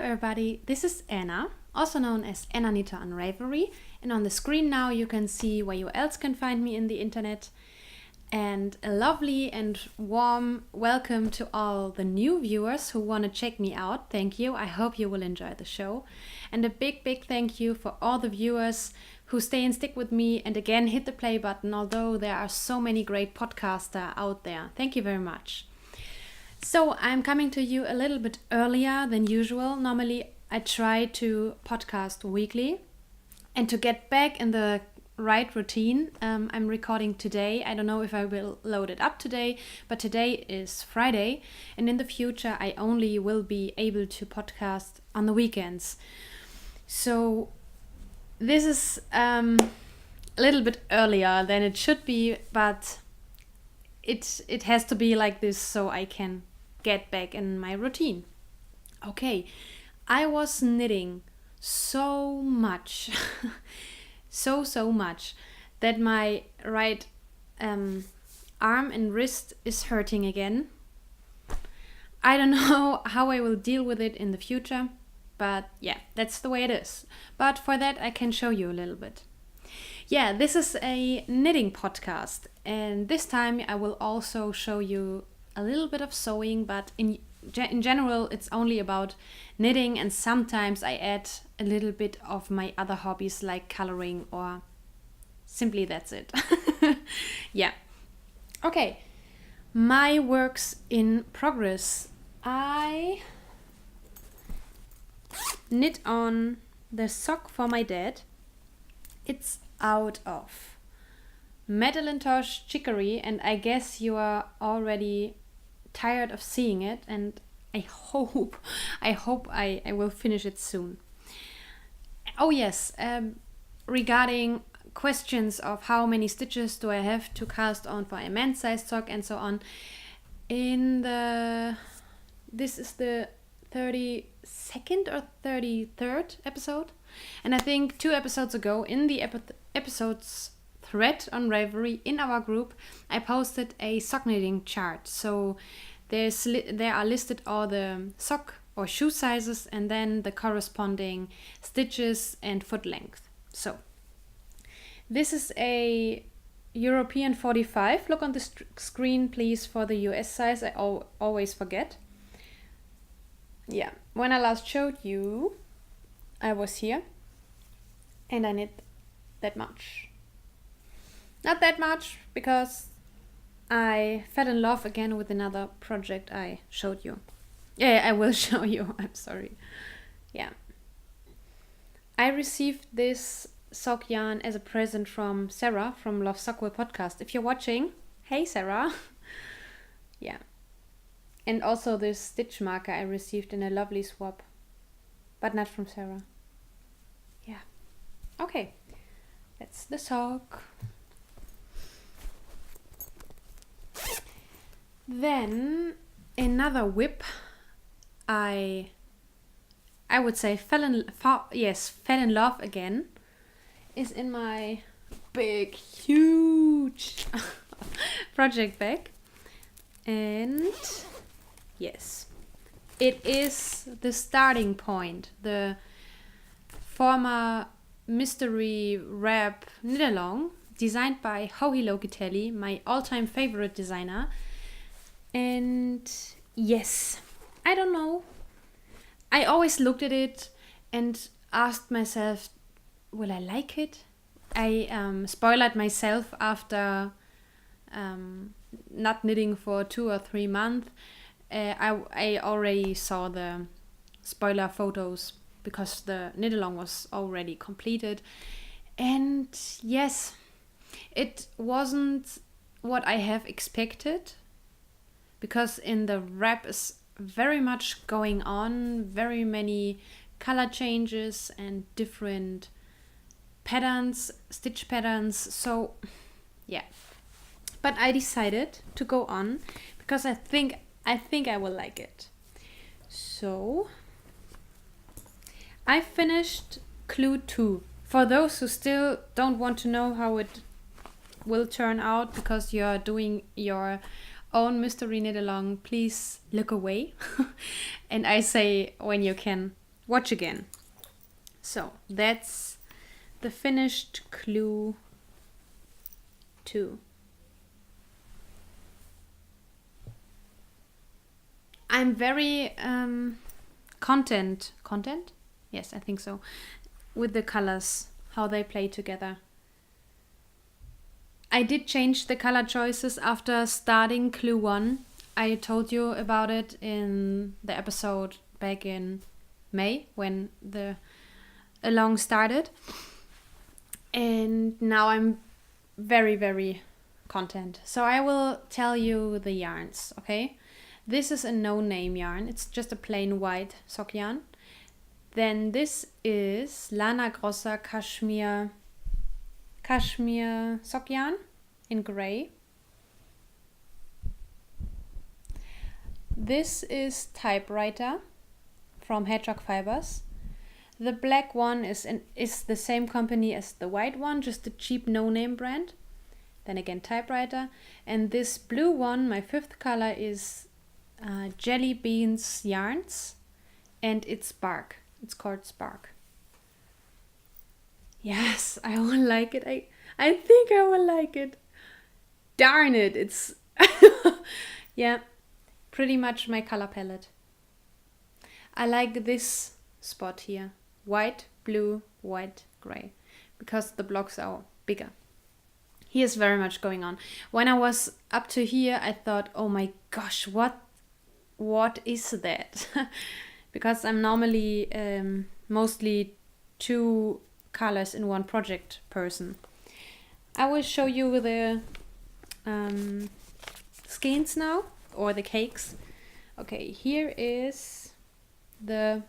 everybody, this is Anna, also known as Anna Nita on Ravelry, and on the screen now you can see where you else can find me in the internet. And a lovely and warm welcome to all the new viewers who want to check me out. Thank you. I hope you will enjoy the show. And a big thank you for all the viewers who stay and stick with me and again hit the play button, although there are so many great podcasters out there. Thank you very much. So I'm coming to you a little bit earlier than usual. Normally I try to podcast weekly, and to get back in the right routine, I'm recording today. I don't know if I will load it up today, but today is Friday, and in the future I only will be able to podcast on the weekends. So this is a little bit earlier than it should be, but it has to be like this so I can get back in my routine. Okay, I was knitting so much so much that my right arm and wrist is hurting again. I don't know how I will deal with it in the future, but yeah, that's the way it is. But for that I can show you a little bit. Yeah, this is a knitting podcast, and this time I will also show you a little bit of sewing, but in general it's only about knitting, and sometimes I add a little bit of my other hobbies like coloring, or simply that's it. Yeah. Okay. My works in progress. I knit on the sock for my dad. It's out of Madeline-Tosh chicory, and I guess you are already tired of seeing it, and I hope I will finish it soon. Oh yes, regarding questions of how many stitches do I have to cast on for a men's size sock and so on, this is the 32nd or 33rd episode, and I think 2 episodes ago in the episodes thread on Ravelry in our group, I posted a sock knitting chart. So there are listed all the sock or shoe sizes and then the corresponding stitches and foot length. So this is a European 45. Look on the screen please for the US size. I always forget. Yeah, when I last showed you, I was here and I knit that much. Not that much, because I fell in love again with another project I showed you. Yeah, I will show you. I'm sorry. Yeah. I received this sock yarn as a present from Sarah from Love Sockwool podcast. If you're watching, hey Sarah. Yeah. And also this stitch marker I received in a lovely swap, but not from Sarah. Yeah. Okay. That's the sock. Then another whip I would say fell in love again is in my big huge project bag, and yes, it is the starting point, the former mystery wrap knit along designed by Joji Lokitelli, my all-time favorite designer. And yes, I don't know. I always looked at it and asked myself, will I like it? I spoiled myself after not knitting for 2 or 3 months. I already saw the spoiler photos because the knit along was already completed. And yes, it wasn't what I have expected, because in the wrap is very much going on, very many color changes and different patterns, stitch patterns. So yeah, but I decided to go on because I think I will like it. So I finished clue 2. For those who still don't want to know how it will turn out because you're doing your own mystery knit along, please look away. And I say when you can watch again. So that's the finished clue 2. I'm very content? Yes, I think so. With the colors, how they play together. I did change the color choices after starting clue 1. I told you about it in the episode back in May when the along started. And now I'm very, very content. So I will tell you the yarns, okay? This is a no-name yarn. It's just a plain white sock yarn. Then this is Lana Grossa cashmere sock yarn in gray. This is Typewriter from Hedgehog Fibers. The black one is the same company as the white one, just a cheap no-name brand. Then again Typewriter. And this blue one, my 5th color, is Jelly Beans Yarns, and it's Spark. It's called Spark. Yes, I will like it. I think I will like it. Darn it, it's yeah, pretty much my color palette. I like this spot here. White, blue, white, gray. Because the blocks are bigger. Here's very much going on. When I was up to here, I thought, oh my gosh, what is that? Because I'm normally mostly 2 colors in one project person. I will show you the skeins now, or the cakes. Okay, here is the...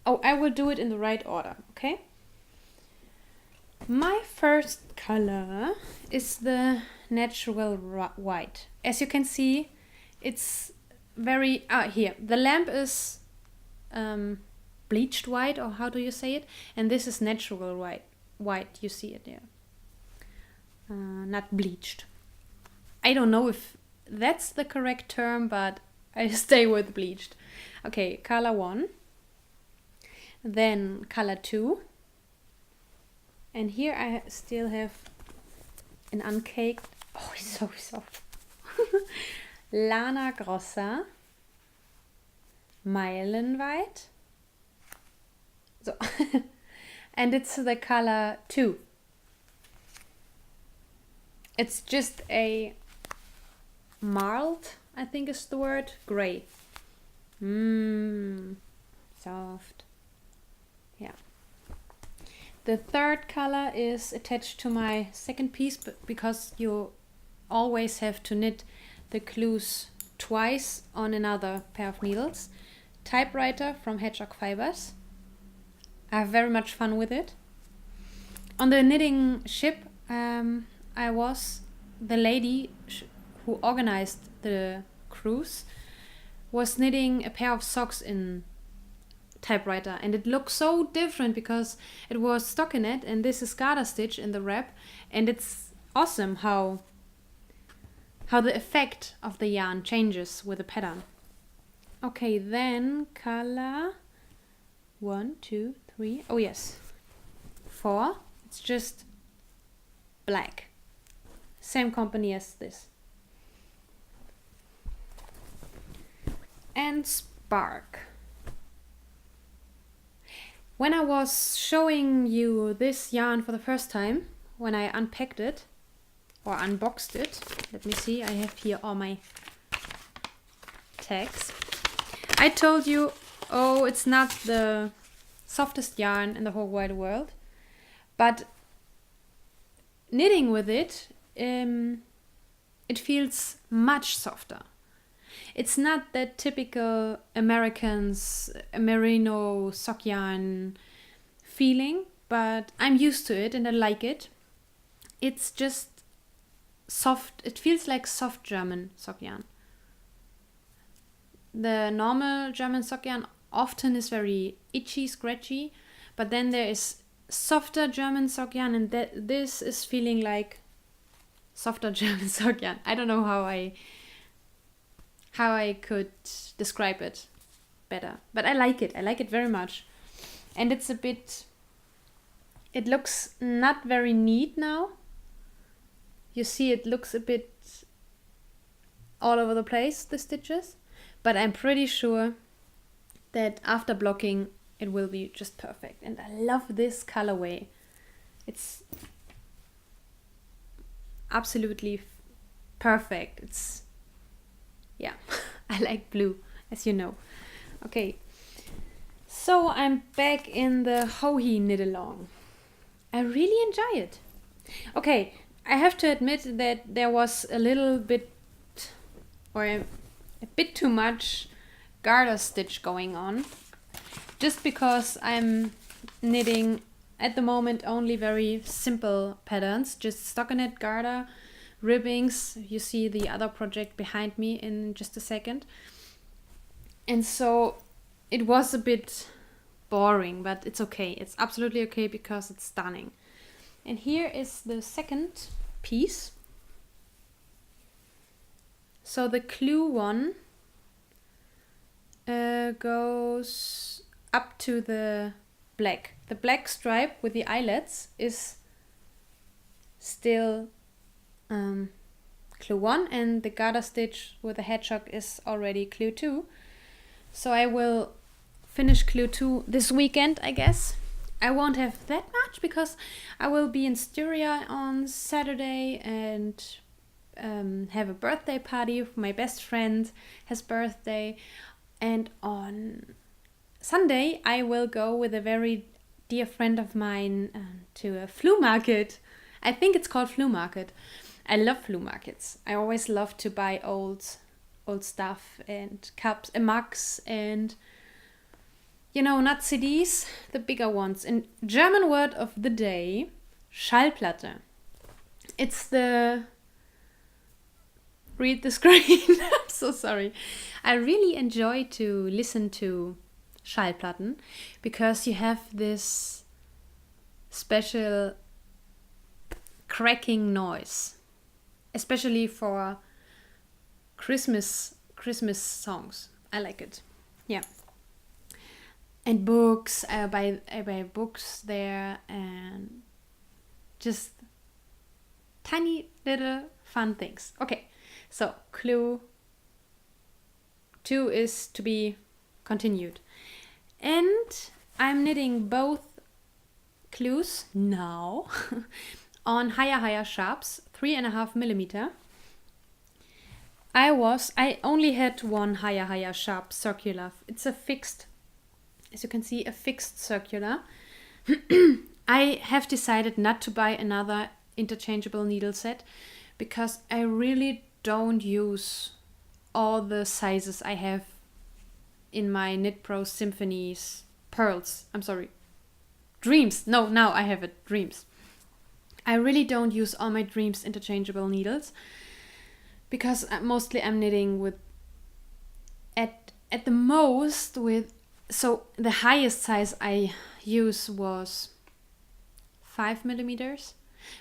Oh, I will do it in the right order, okay? My first color is the natural white. As you can see, it's very... here. The lamp is bleached white, or how do you say it? And this is natural white. White, you see it there. Not bleached. I don't know if that's the correct term, but I stay with bleached. Okay, color 1. Then color 2. And here I still have an uncaked... Oh, it's so soft. Lana Grossa Meilenweit. So. And it's the color 2. It's just a marled, I think is the word, gray. Soft. Yeah. The third color is attached to my second piece, but because you always have to knit the clues twice on another pair of needles. Typewriter from Hedgehog Fibers. I have very much fun with it. On the knitting ship, I was the lady who organized the cruise was knitting a pair of socks in Typewriter, and it looked so different because it was stockinette and this is garter stitch in the wrap, and it's awesome how the effect of the yarn changes with the pattern. Okay, then color 1, 2, 3. Oh yes, 4. It's just black. Same company as this. And Spark. When I was showing you this yarn for the first time, when I unpacked it or unboxed it, let me see, I have here all my tags. I told you, oh, it's not the softest yarn in the whole wide world, but knitting with it, it feels much softer. It's not that typical Americans merino sock yarn feeling, but I'm used to it and I like it. It's just soft. It feels like soft German sock yarn. The normal German sock yarn often is very itchy, scratchy, but then there is softer German sock yarn, and this is feeling like softer German sock yarn. I don't know how I could describe it. better. But I like it very much. And it's a bit, it looks not very neat now. You see it looks a bit all over the place, the stitches. But I'm pretty sure that after blocking it will be just perfect. And I love this colorway. It's absolutely perfect. It's, yeah, I like blue, as you know. Okay, so I'm back in the Joji knit along. I really enjoy it. Okay, I have to admit that there was a little bit, or a bit too much garter stitch going on, just because I'm knitting at the moment only very simple patterns, just stockinette garter, ribbings. You see the other project behind me in just a second. And so it was a bit boring, but it's okay. It's absolutely okay because it's stunning. And here is the second piece. So the clue one goes up to the black. The black stripe with the eyelets is still clue 1, and the garter stitch with the hedgehog is already clue 2. So I will finish clue 2 this weekend, I guess. I won't have that much because I will be in Styria on Saturday and have a birthday party. My best friend has birthday, and on Sunday I will go with a very dear friend of mine to a flea market. I think it's called flea market. I love flea markets. I always love to buy old stuff and cups and mugs and, you know, not CDs, the bigger ones. And German word of the day, Schallplatte. It's the... Read the screen. I'm so sorry. I really enjoy to listen to Schallplatten because you have this special cracking noise, especially for Christmas songs. I like it. Yeah. And books. I buy books there and just tiny little fun things. Okay. So, clue 2 is to be continued. And I'm knitting both clues now on higher sharps, 3.5 millimeter. I only had one higher sharp circular. It's a fixed, as you can see, a fixed circular. I have decided not to buy another interchangeable needle set because I really don't use all the sizes I have in my Knit Pro Symphonies Dreams. No, now I have it, Dreams. I really don't use all my Dreams interchangeable needles because mostly I'm knitting with at the most with, so the highest size I use was 5 millimeters,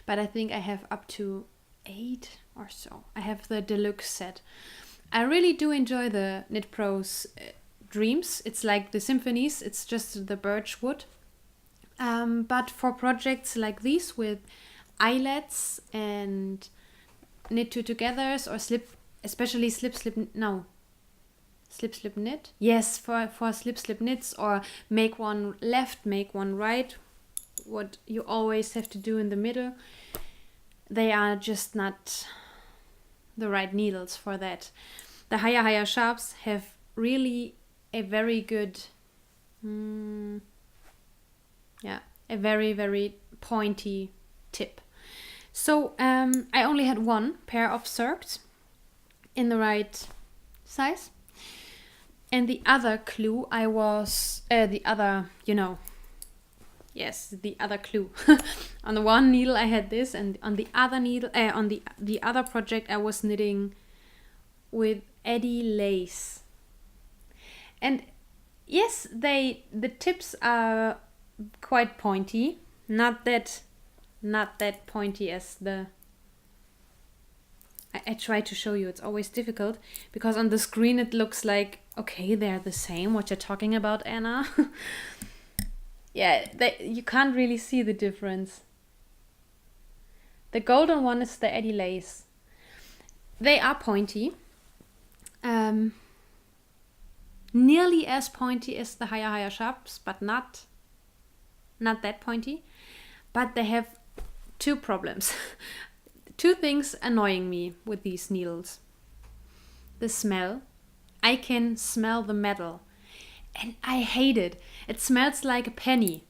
but I think I have up to 8 or so. I have the deluxe set. I really do enjoy the Knit Pro's Dreams. It's like the Symphonies, it's just the birch wood. But for projects like these with eyelets and knit two togethers or slip knit. Yes, for slip knits, or make one left, make one right, what you always have to do in the middle. They are just not the right needles for that. The higher sharps have really a very good, a very, very pointy tip. So I only had one pair of circs in the right size. And the other clue the other clue. On the one needle I had this, and on the other needle, on the other project I was knitting with Eddie lace. And yes, the tips are quite pointy, not that pointy as the I try to show you. It's always difficult because on the screen it looks like, okay, they're the same. What you're talking about, Anna? Yeah, you can't really see the difference. The golden one is the Eddie Lace. They are pointy. Nearly as pointy as the higher sharps, but not that pointy. But they have two problems. Two things annoying me with these needles. The smell. I can smell the metal. And I hate it. It smells like a penny.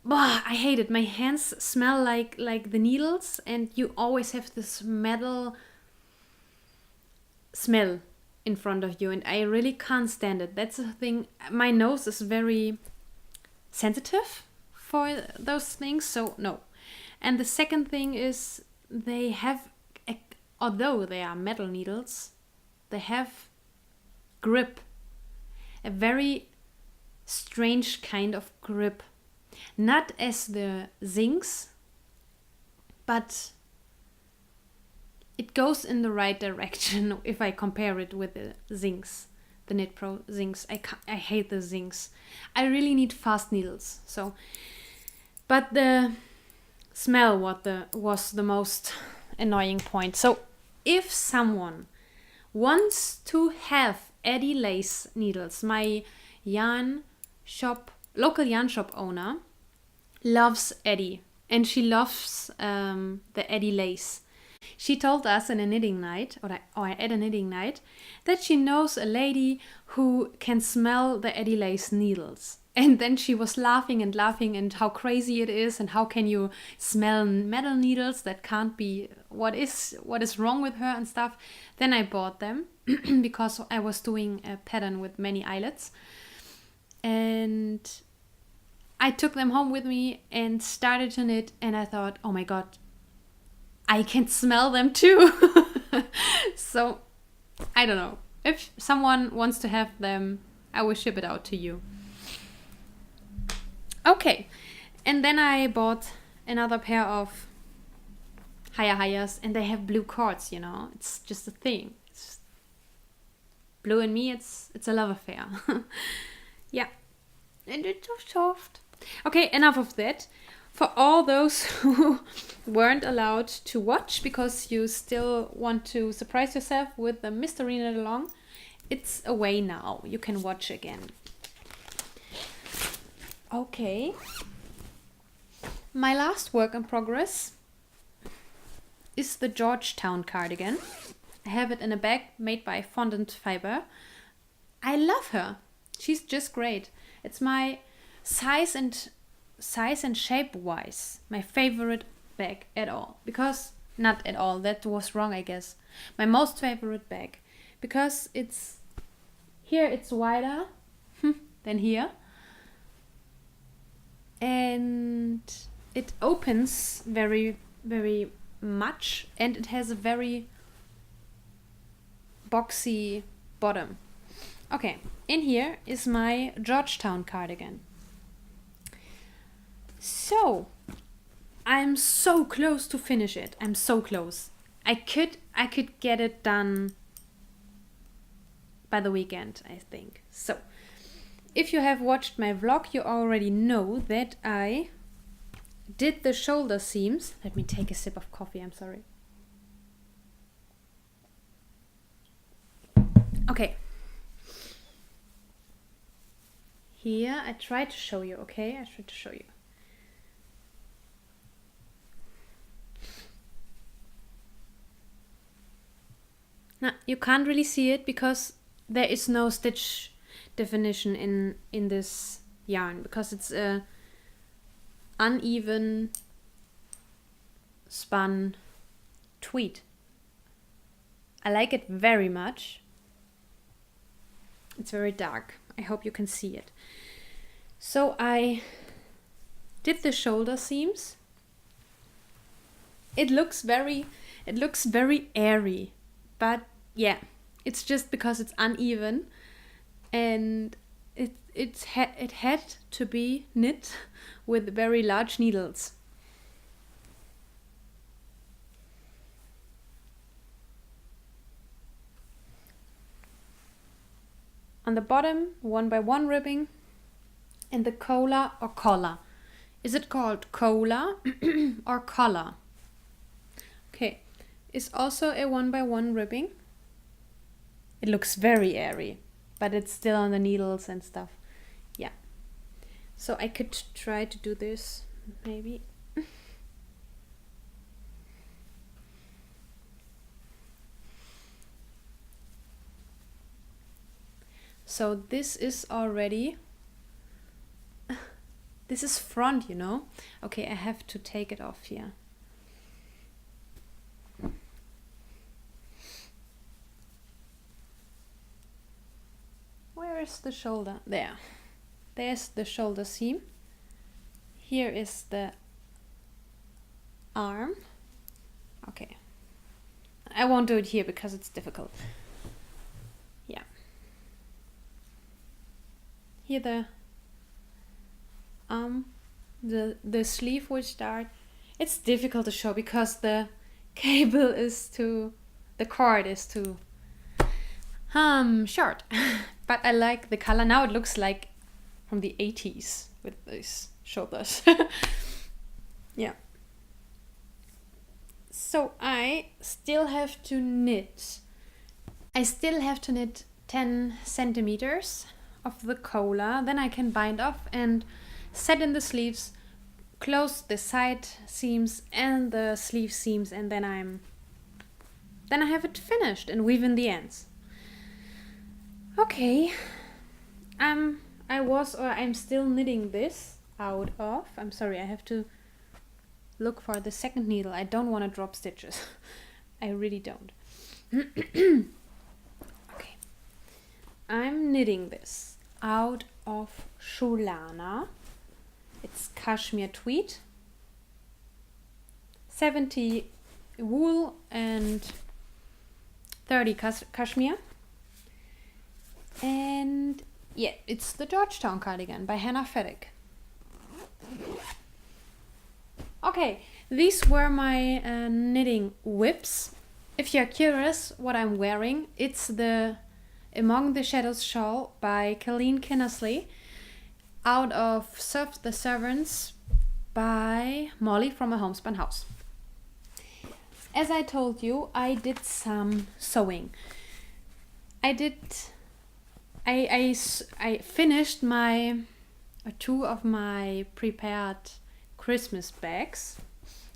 Bah, I hate it. My hands smell like the needles, and you always have this metal smell in front of you, and I really can't stand it. That's the thing. My nose is very sensitive for those things, so no. And the second thing is they have, although they are metal needles, they have grip. A very strange kind of grip. Not as the zincs, but it goes in the right direction if I compare it with the zincs, the Knit Pro zincs. I hate the zincs. I really need fast needles. So, but the smell was the most annoying point. So if someone wants to have Eddie Lace needles, my local yarn shop owner loves Eddie, and she loves the Eddie Lace. She told us in a knitting night, or at a knitting night, that she knows a lady who can smell the Eddie Lace needles. And then she was laughing and how crazy it is, and how can you smell metal needles? That can't be, what is wrong with her and stuff. Then I bought them because I was doing a pattern with many eyelets. And I took them home with me and started to knit, and I thought, oh my god, I can smell them too. So, I don't know. If someone wants to have them, I will ship it out to you. Okay, and then I bought another pair of highers, and they have blue cords, It's just a thing. It's blue and me, it's a love affair. Yeah, and it's so soft. Okay, enough of that. For all those who weren't allowed to watch because you still want to surprise yourself with the mystery knit along, it's away now. You can watch again. Okay. My last work in progress is the Georgetown cardigan. I have it in a bag made by Fondant Fiber. I love her. She's just great. It's my size and shape wise my favorite bag at all. Because, not at all, that was wrong, I guess. My most favorite bag. Because it's wider than here. And it opens very, very much, and it has a very boxy bottom. Okay, in here is my Georgetown cardigan. So, I'm so close to finish it. I'm so close. I could get it done by the weekend, I think. So, if you have watched my vlog, you already know that I did the shoulder seams. Let me take a sip of coffee, I'm sorry. Okay. Here, I try to show you, okay? I try to show you. Now, you can't really see it because there is no stitch definition in this yarn, because it's a uneven spun tweed. I like it very much. It's very dark. I hope you can see it. So I did the shoulder seams. It looks very airy, but yeah, it's just because it's uneven, and it had to be knit with very large needles. On the bottom, 1x1 ribbing, and the collar or collar. Is it called collar or collar? Okay, it's also a 1x1 ribbing. It looks very airy, but it's still on the needles and stuff. Yeah. So I could try to do this, maybe. So this is already, this is front, you know. Okay, I have to take it off here. Where is the shoulder? There. There's the shoulder seam. Here is the arm. Okay. I won't do it here because it's difficult. Yeah. Here the the sleeve will start. It's difficult to show because the cable is too, the cord is too short. But I like the color. Now it looks like from the 80s with these shoulders. Yeah. So I still have to knit. I still have to knit 10 centimeters of the collar. Then I can bind off and set in the sleeves, close the side seams and the sleeve seams, and then I have it finished and weave in the ends. Okay. I'm still knitting this out of. I'm sorry, I have to look for the second needle. I don't want to drop stitches. I really don't. Okay. I'm knitting this out of Shulana. It's cashmere tweed. 70 wool and 30 cashmere. And yeah, it's the Georgetown cardigan by Hannah Fedek. Okay, these were my knitting whips. If you're curious what I'm wearing, it's the Among the Shadows shawl by Colleen Kinnersley out of Serve the Servants by Molly from A Homespun House. As I told you, I did some sewing. I finished two of my prepared Christmas bags.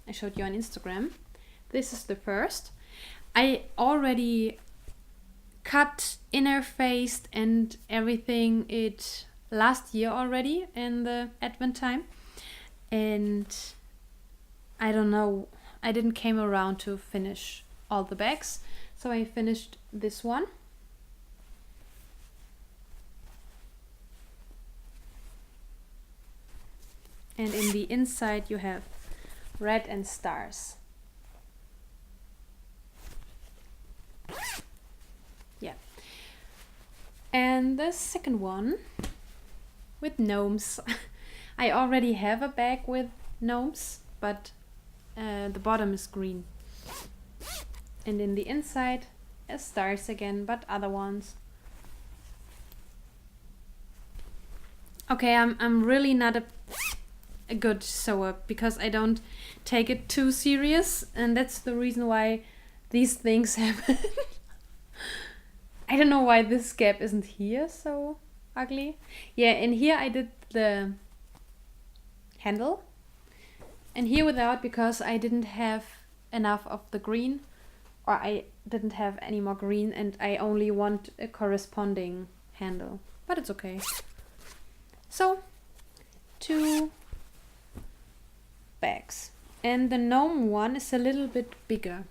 I showed you on Instagram. This is the first. I already cut, interfaced and everything it last year already in the Advent time. And I don't know, I didn't came around to finish all the bags. So I finished this one. And in the inside you have red and stars. Yeah. And the second one with gnomes. I already have a bag with gnomes, but the bottom is green. And in the inside, stars again, but other ones. Okay, I'm really not a good sewer because I don't take it too serious, and that's the reason why these things happen. I don't know why this gap isn't here so ugly. Yeah, and here I did the handle, and here without because I didn't have enough of the green, or I didn't have any more green, and I only want a corresponding handle, but it's okay. So 2 bags, and the gnome one is a little bit bigger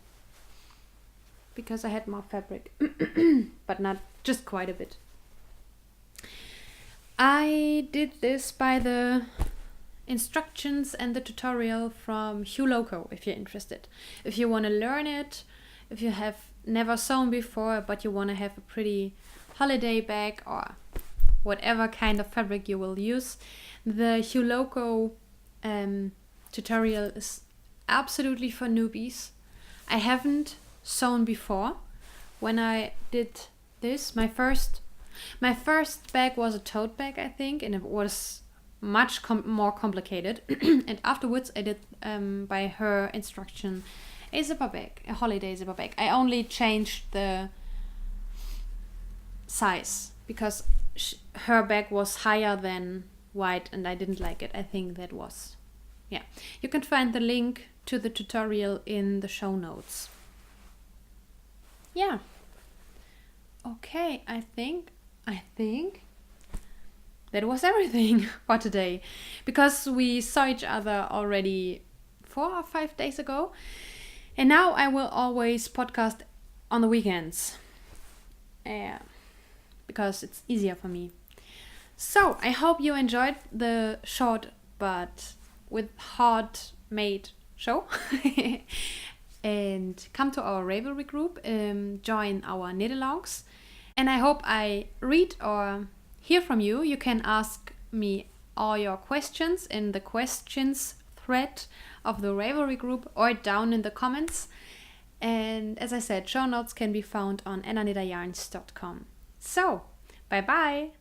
because I had more fabric, but not just quite a bit. I did this by the instructions and the tutorial from Hugh Loco if you're interested. If you want to learn it, if you have never sewn before but you want to have a pretty holiday bag or whatever kind of fabric you will use, the Hugh Loco tutorial is absolutely for newbies. I haven't sewn before. When I did this, my first My first bag was a tote bag, I think, and it was much more complicated. And afterwards I did, by her instruction, a zipper bag, a holiday zipper bag. I only changed the size because her bag was higher than wide and I didn't like it. I think that was, yeah. You can find the link to the tutorial in the show notes. Yeah. Okay, I think that was everything for today, because we saw each other already 4 or 5 days ago, and now I will always podcast on the weekends, because it's easier for me. So I hope you enjoyed the short but with heart made show. And come to our Ravelry group, join our knit-alongs, and I hope I read or hear from you. You can ask me all your questions in the questions thread of the Ravelry group or down in the comments. And as I said, show notes can be found on annaknitterjarns.com. So, bye bye!